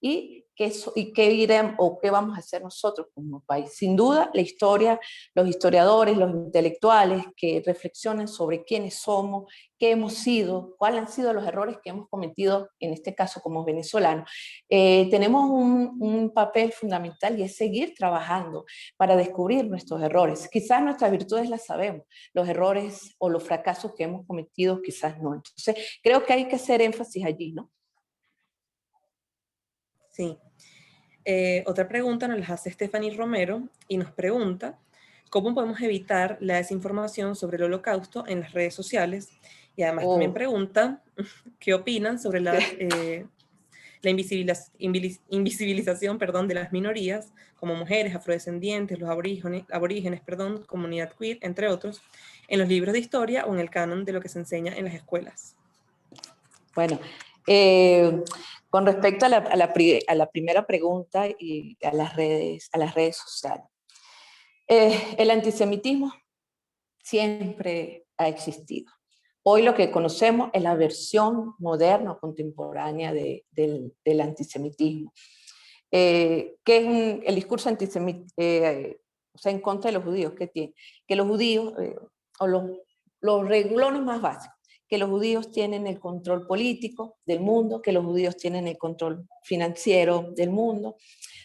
y qué iremos o qué vamos a hacer nosotros como país. Sin duda, la historia, los historiadores, los intelectuales que reflexionen sobre quiénes somos, qué hemos sido, cuáles han sido los errores que hemos cometido, en este caso como venezolanos. Tenemos un papel fundamental y es seguir trabajando para descubrir nuestros errores. Quizás nuestras virtudes las sabemos, los errores o los fracasos que hemos cometido quizás no. Entonces, creo que hay que hacer énfasis allí, ¿no? Sí. Otra pregunta nos la hace Stephanie Romero y nos pregunta cómo podemos evitar la desinformación sobre el Holocausto en las redes sociales. Y además también pregunta qué opinan sobre la invisibilización, perdón, de las minorías, como mujeres, afrodescendientes, los aborígenes, comunidad queer, entre otros, en los libros de historia o en el canon de lo que se enseña en las escuelas. Bueno, con respecto a la primera pregunta y a las redes sociales, el antisemitismo siempre ha existido. Hoy lo que conocemos es la versión moderna o contemporánea del antisemitismo. Que es el discurso antisemita, o sea, en contra de los judíos, ¿qué tiene? Que los judíos, o los renglones más básicos, que los judíos tienen el control político del mundo, que los judíos tienen el control financiero del mundo,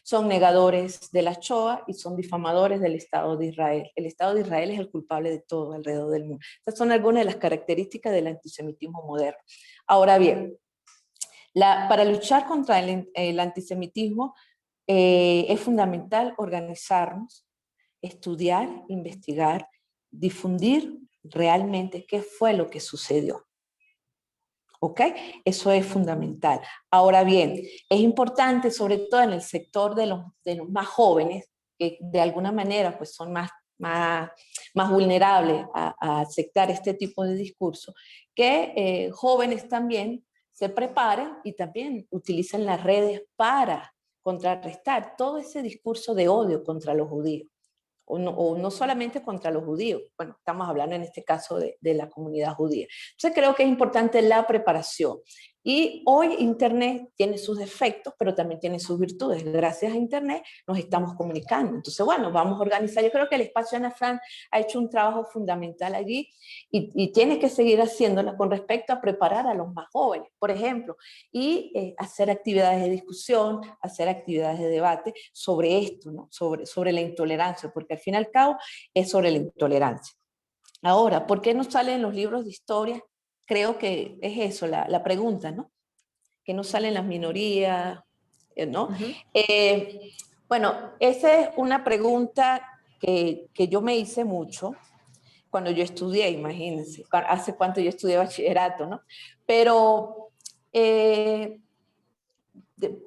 son negadores de la Shoah y son difamadores del Estado de Israel. El Estado de Israel es el culpable de todo alrededor del mundo. Estas son algunas de las características del antisemitismo moderno. Ahora bien, para luchar contra el antisemitismo es fundamental organizarnos, estudiar, investigar, difundir realmente qué fue lo que sucedió. ¿Ok? Eso es fundamental. Ahora bien, es importante, sobre todo en el sector de los más jóvenes, que de alguna manera pues, son más vulnerables a aceptar este tipo de discurso, que jóvenes también se preparen y también utilicen las redes para contrarrestar todo ese discurso de odio contra los judíos. O no solamente contra los judíos, bueno, estamos hablando en este caso de la comunidad judía. Entonces creo que es importante la preparación. Y hoy Internet tiene sus defectos, pero también tiene sus virtudes. Gracias a Internet nos estamos comunicando. Entonces, bueno, vamos a organizar. Yo creo que el espacio Ana Fran ha hecho un trabajo fundamental allí y tiene que seguir haciéndolo con respecto a preparar a los más jóvenes, por ejemplo, y hacer actividades de discusión, hacer actividades de debate sobre esto, ¿no? sobre la intolerancia, porque al fin y al cabo es sobre la intolerancia. Ahora, ¿por qué no sale en los libros de historia? Creo que es eso, la pregunta, ¿no? Que no salen las minorías, ¿no? Bueno, esa es una pregunta que yo me hice mucho cuando yo estudié, imagínense, hace cuánto yo estudié bachillerato, ¿no? Pero,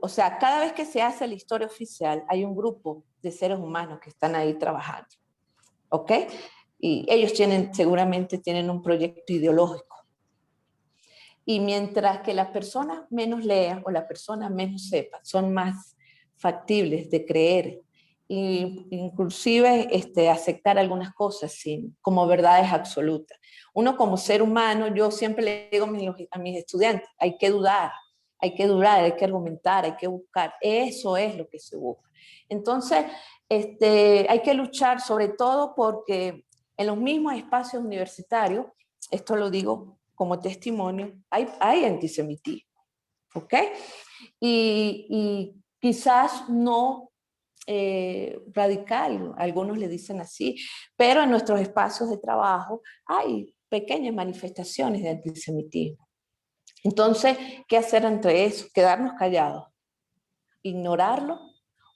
o sea, cada vez que se hace la historia oficial, hay un grupo de seres humanos que están ahí trabajando, ¿ok? Y ellos seguramente tienen un proyecto ideológico. Y mientras que las personas menos lean o las personas menos sepan, son más factibles de creer e inclusive aceptar algunas cosas como verdades absolutas. Uno como ser humano, yo siempre le digo a mis estudiantes, hay que dudar, hay que argumentar, hay que buscar. Eso es lo que se busca. Entonces, hay que luchar sobre todo porque en los mismos espacios universitarios, esto lo digo como testimonio, hay antisemitismo, ¿ok? Y quizás no radical, algunos le dicen así, pero en nuestros espacios de trabajo hay pequeñas manifestaciones de antisemitismo. Entonces, ¿qué hacer entre eso? Quedarnos callados, ignorarlo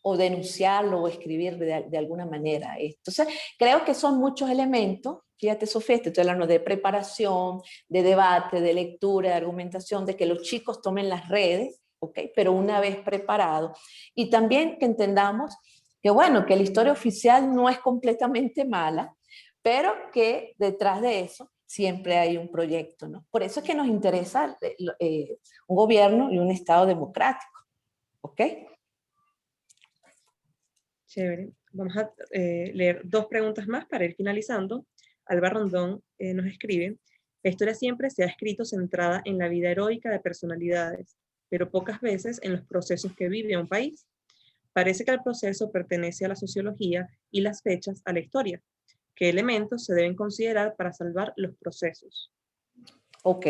o denunciarlo o escribir de alguna manera. Entonces, creo que son muchos elementos. Fíjate, Sofía, estoy hablando de preparación, de debate, de lectura, de argumentación, de que los chicos tomen las redes, ¿ok? Pero una vez preparados. Y también que entendamos que bueno, que la historia oficial no es completamente mala, pero que detrás de eso siempre hay un proyecto, ¿no? Por eso es que nos interesa un gobierno y un Estado democrático, ¿ok? Chévere. Vamos a leer dos preguntas más para ir finalizando. Alba Rondón nos escribe: la historia siempre se ha escrito centrada en la vida heroica de personalidades, pero pocas veces en los procesos que vive un país. Parece que el proceso pertenece a la sociología y las fechas a la historia. ¿Qué elementos se deben considerar para salvar los procesos? Ok,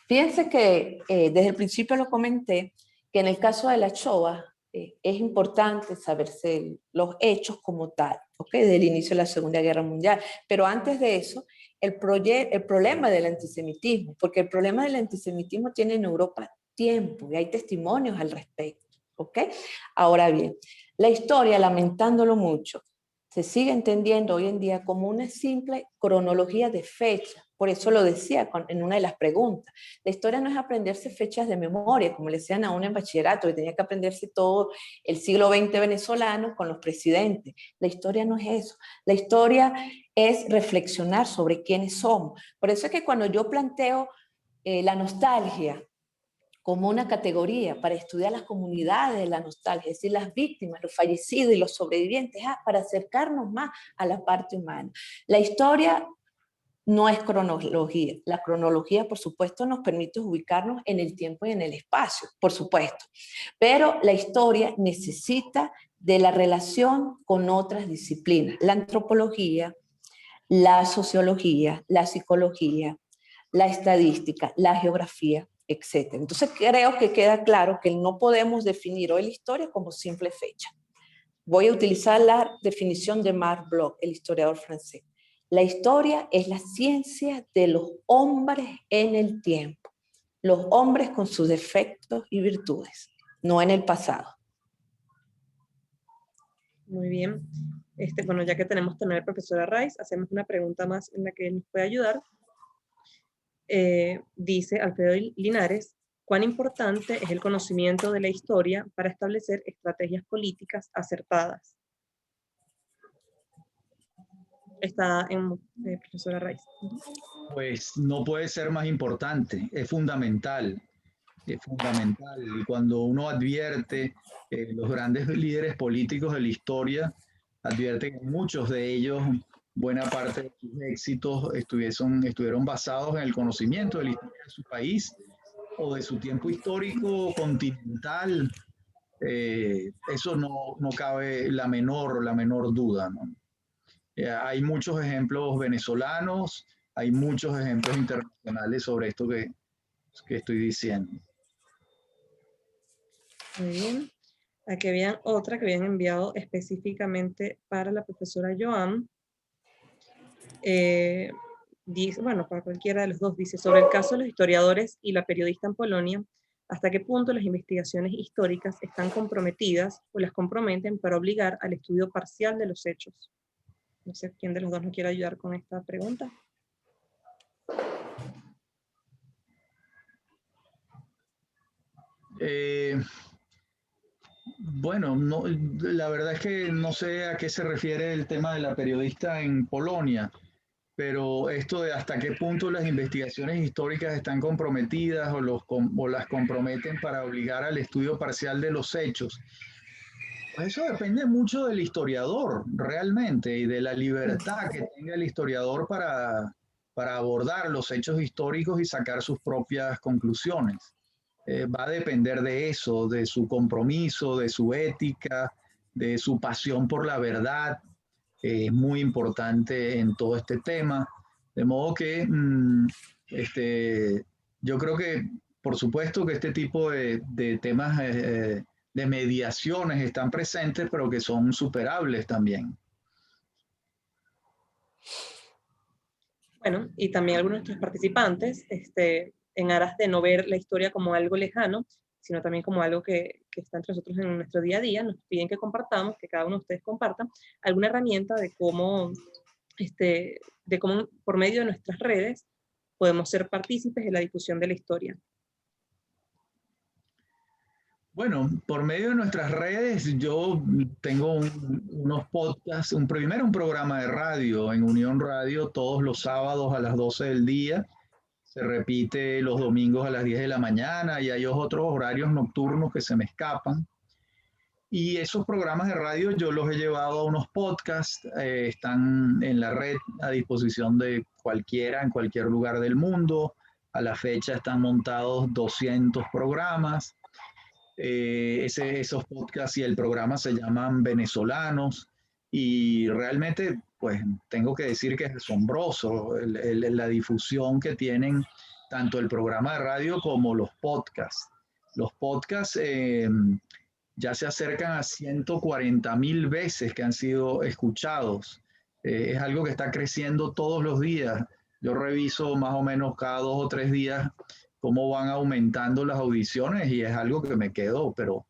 fíjense que desde el principio lo comenté, que en el caso de la Shoah es importante saberse los hechos como tal, ¿ok? Del inicio de la Segunda Guerra Mundial. Pero antes de eso, el problema del antisemitismo, porque el problema del antisemitismo tiene en Europa tiempo y hay testimonios al respecto, ¿ok? Ahora bien, la historia, lamentándolo mucho, se sigue entendiendo hoy en día como una simple cronología de fechas. Por eso lo decía en una de las preguntas. La historia no es aprenderse fechas de memoria, como le decían a uno en bachillerato, que tenía que aprenderse todo el siglo XX venezolano con los presidentes. La historia no es eso. La historia es reflexionar sobre quiénes somos. Por eso es que cuando yo planteo la nostalgia como una categoría para estudiar las comunidades de la nostalgia, es decir, las víctimas, los fallecidos y los sobrevivientes, para acercarnos más a la parte humana. La historia no es cronología. La cronología, por supuesto, nos permite ubicarnos en el tiempo y en el espacio, por supuesto. Pero la historia necesita de la relación con otras disciplinas. La antropología, la sociología, la psicología, la estadística, la geografía, etc. Entonces creo que queda claro que no podemos definir hoy la historia como simple fecha. Voy a utilizar la definición de Marc Bloch, el historiador francés. La historia es la ciencia de los hombres en el tiempo, los hombres con sus defectos y virtudes, no en el pasado. Muy bien. Bueno, ya que tenemos también al profesor Arraiz, hacemos una pregunta más en la que él nos puede ayudar. Dice Alfredo Linares: ¿cuán importante es el conocimiento de la historia para establecer estrategias políticas acertadas? Está en profesora Arraiz. Pues no puede ser más importante, es fundamental, es fundamental. Y cuando uno advierte, los grandes líderes políticos de la historia, advierte que muchos de ellos, buena parte de sus éxitos estuvieron basados en el conocimiento de la historia de su país o de su tiempo histórico continental. Eso no cabe la menor duda, ¿no? Hay muchos ejemplos venezolanos, hay muchos ejemplos internacionales sobre esto que estoy diciendo. Muy bien. Aquí habían otra que habían enviado específicamente para la profesora Joan. Dice, bueno, para cualquiera de los dos, dice: sobre el caso de los historiadores y la periodista en Polonia, ¿hasta qué punto las investigaciones históricas están comprometidas o las comprometen para obligar al estudio parcial de los hechos? No sé quién de los dos nos quiere ayudar con esta pregunta. Bueno, no, la verdad es que no sé a qué se refiere el tema de la periodista en Polonia, pero esto de hasta qué punto las investigaciones históricas están comprometidas o las comprometen para obligar al estudio parcial de los hechos. Pues eso depende mucho del historiador, realmente, y de la libertad que tenga el historiador para abordar los hechos históricos y sacar sus propias conclusiones. Va a depender de eso, de su compromiso, de su ética, de su pasión por la verdad. Es muy importante en todo este tema. De modo que yo creo que, por supuesto, que este tipo de temas de mediaciones están presentes, pero que son superables también. Bueno, y también algunos de nuestros participantes, en aras de no ver la historia como algo lejano, sino también como algo que está entre nosotros en nuestro día a día, nos piden que compartamos, que cada uno de ustedes comparta alguna herramienta de cómo por medio de nuestras redes podemos ser partícipes de la difusión de la historia. Bueno, por medio de nuestras redes, yo tengo unos podcasts, primero un programa de radio en Unión Radio todos los sábados a las 12 del día, se repite los domingos a las 10 de la mañana y hay otros horarios nocturnos que se me escapan. Y esos programas de radio yo los he llevado a unos podcasts, están en la red a disposición de cualquiera, en cualquier lugar del mundo. A la fecha están montados 200 programas. Esos podcasts y el programa se llaman Venezolanos y realmente pues tengo que decir que es asombroso la difusión que tienen tanto el programa de radio como los podcasts. Los podcasts ya se acercan a 140.000 veces que han sido escuchados. Es algo que está creciendo todos los días. Yo reviso más o menos cada 2 o 3 días cómo van aumentando las audiciones y es algo que me quedó, pero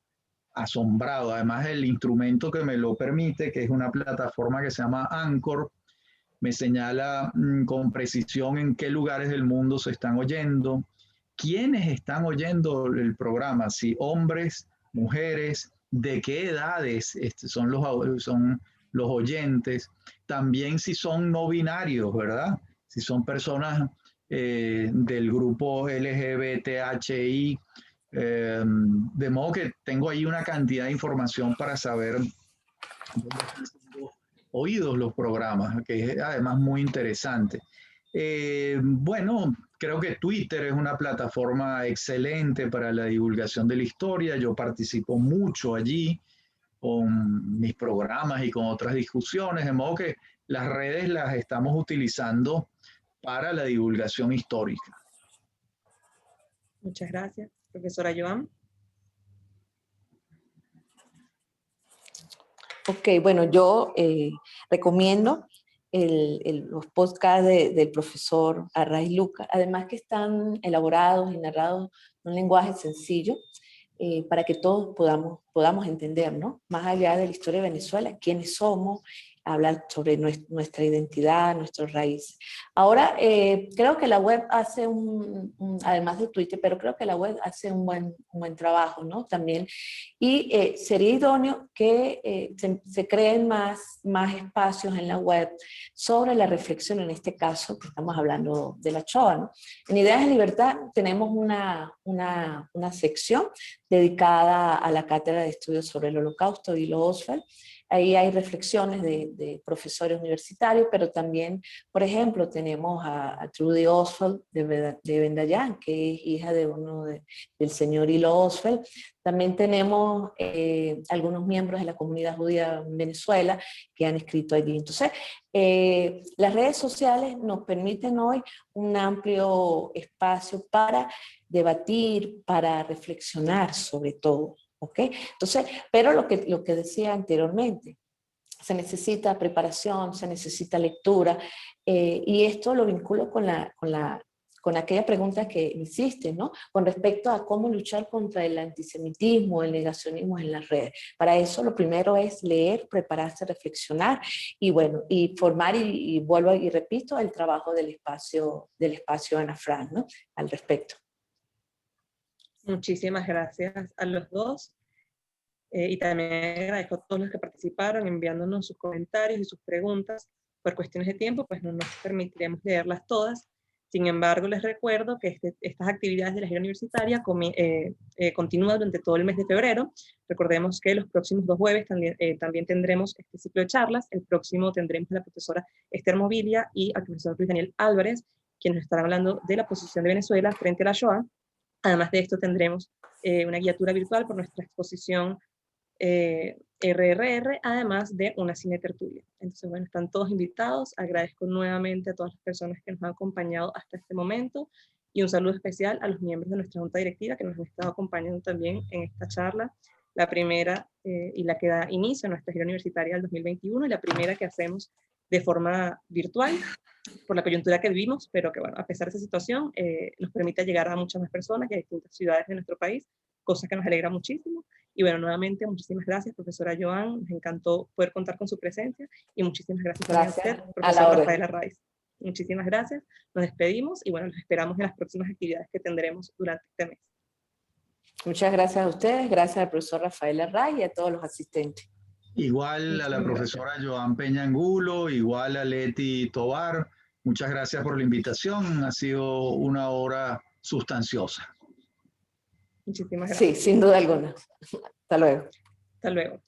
asombrado. Además, el instrumento que me lo permite, que es una plataforma que se llama Anchor, me señala con precisión en qué lugares del mundo se están oyendo, quiénes están oyendo el programa, si hombres, mujeres, de qué edades son los oyentes, también si son no binarios, ¿verdad? Si son personas del grupo LGBTHI, de modo que tengo ahí una cantidad de información para saber dónde están siendo oídos los programas, que es además muy interesante. Bueno, creo que Twitter es una plataforma excelente para la divulgación de la historia. Yo participo mucho allí con mis programas y con otras discusiones, de modo que las redes las estamos utilizando para la divulgación histórica. Muchas gracias, profesora Joan. Ok, bueno, yo recomiendo los podcasts del profesor Arraiz Luca, además que están elaborados y narrados en un lenguaje sencillo para que todos podamos entender, ¿no? Más allá de la historia de Venezuela, quiénes somos, hablar sobre nuestra identidad, nuestras raíces. Ahora, creo que la web hace además de Twitter, pero creo que la web hace un buen trabajo, ¿no? También. Y sería idóneo que se creen más espacios en la web sobre la reflexión, en este caso, que estamos hablando de la Shoah, ¿no? En Ideas de Libertad tenemos una sección dedicada a la Cátedra de Estudios sobre el Holocausto y lo Oswald. Ahí hay reflexiones de profesores universitarios, pero también, por ejemplo, tenemos a Trudy Oswald de Vendayán, que es hija de del señor Hilo Oswald. También tenemos algunos miembros de la comunidad judía en Venezuela que han escrito allí. Entonces, las redes sociales nos permiten hoy un amplio espacio para debatir, para reflexionar sobre todo. ¿Ok? Entonces, pero lo que decía anteriormente, se necesita preparación, se necesita lectura, y esto lo vinculo con aquella pregunta que hiciste, ¿no? Con respecto a cómo luchar contra el antisemitismo, el negacionismo en las redes. Para eso lo primero es leer, prepararse, reflexionar y bueno, y formar y vuelvo y repito el trabajo del espacio Ana Frank, ¿no? Al respecto. Muchísimas gracias a los dos. Y también agradezco a todos los que participaron enviándonos sus comentarios y sus preguntas. Por cuestiones de tiempo, pues no nos permitiremos leerlas todas. Sin embargo, les recuerdo que estas actividades de la gira universitaria continúan durante todo el mes de febrero. Recordemos que los próximos 2 jueves también tendremos este ciclo de charlas. El próximo tendremos a la profesora Esther Mobilia y al profesor Luis Daniel Álvarez, quienes nos estarán hablando de la posición de Venezuela frente a la Shoah. Además de esto, tendremos una guiatura virtual por nuestra exposición RRR, además de una cine tertulia. Entonces, bueno, están todos invitados. Agradezco nuevamente a todas las personas que nos han acompañado hasta este momento y un saludo especial a los miembros de nuestra junta directiva que nos han estado acompañando también en esta charla, la primera y la que da inicio a nuestra gira universitaria del 2021 y la primera que hacemos de forma virtual por la coyuntura que vivimos, pero que bueno, a pesar de esa situación nos permite llegar a muchas más personas y a distintas ciudades de nuestro país, cosa que nos alegra muchísimo. Y bueno, nuevamente, muchísimas gracias, profesora Joan. Nos encantó poder contar con su presencia y muchísimas gracias también a usted, profesor Rafael Arraiz. Muchísimas gracias. Nos despedimos y bueno, los esperamos en las próximas actividades que tendremos durante este mes. Muchas gracias a ustedes, gracias al profesor Rafael Array y a todos los asistentes. Igual a la profesora Joan Peña Angulo, igual a Leti Tovar. Muchas gracias por la invitación. Ha sido una hora sustanciosa. Muchísimas gracias. Sí, sin duda alguna. Hasta luego. Hasta luego.